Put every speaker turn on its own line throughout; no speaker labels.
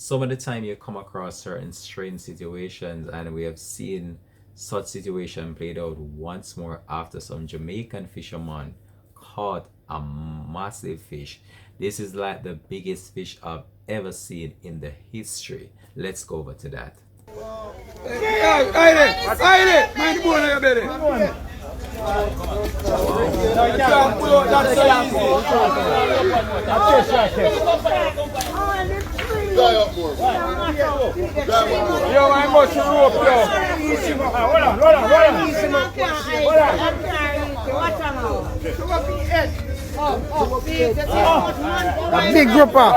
Some of the time you come across certain strange situations, and we have seen such situation played out once more after some Jamaican fisherman caught a massive fish. This is like the biggest fish I've ever seen in the history. Let's go over to that.
Mind the bone of your belly. Yo, I must rope, yo. Hold on. A big grouper.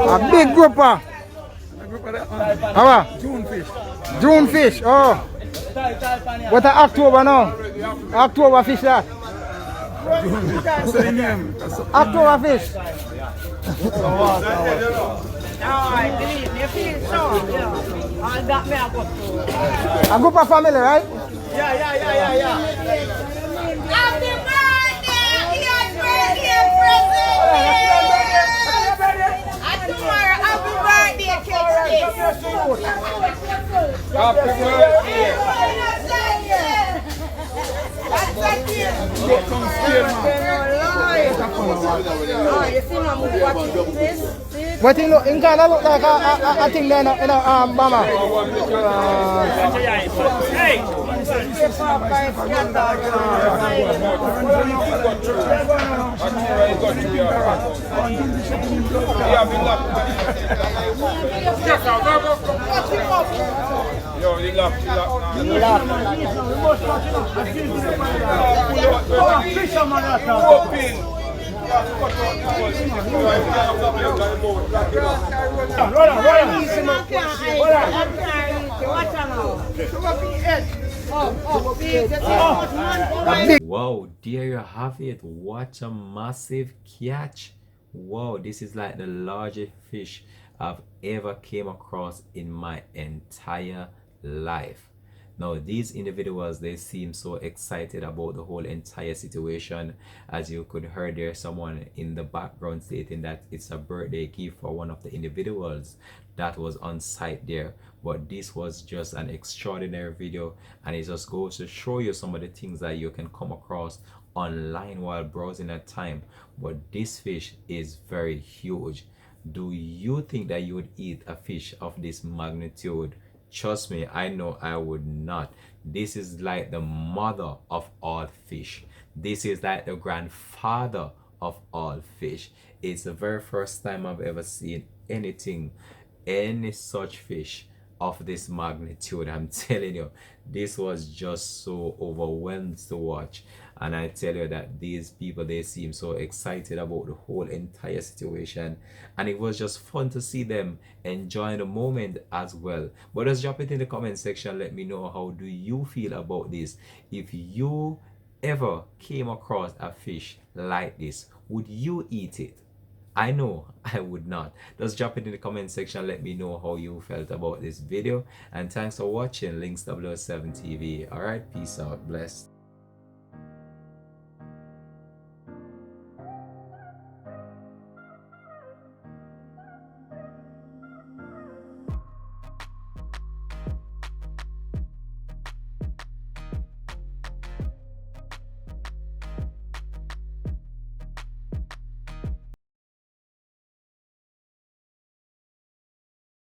A big grouper. How? June fish. Oh. What a October now? October fish that. October fish. A group of family, right? Yeah.
Happy birthday! Happy birthday present! And tomorrow, happy birthday, kids!
Happy birthday!
What you look in Ghana look like a thing there in a Bama.
Hey!
Yo, you lock.
Wow, there you have it. What a massive catch. Wow, this is like the largest fish I've ever came across in my entire life. Now these individuals, they seem so excited about the whole entire situation. As you could hear, there's someone in the background stating that it's a birthday gift for one of the individuals that was on site there. But this was just an extraordinary video, and it just goes to show you some of the things that you can come across online while browsing at time. But this fish is very huge. Do you think that you would eat a fish of this magnitude? Trust me, I know I would not. This is like the mother of all fish. This is like the grandfather of all fish. It's the very first time I've ever seen any such fish of this magnitude. I'm telling you, this was just so overwhelmed to watch. And I tell you that these people, they seem so excited about the whole entire situation, and it was just fun to see them enjoying the moment as well. But just drop it in the comment section. Let me know, how do you feel about this? If you ever came across a fish like this, would you eat it? I know I would not. Just drop it in the comment section. Let me know how you felt about this video. And thanks for watching. Links 007 TV. Alright, peace out. Blessed.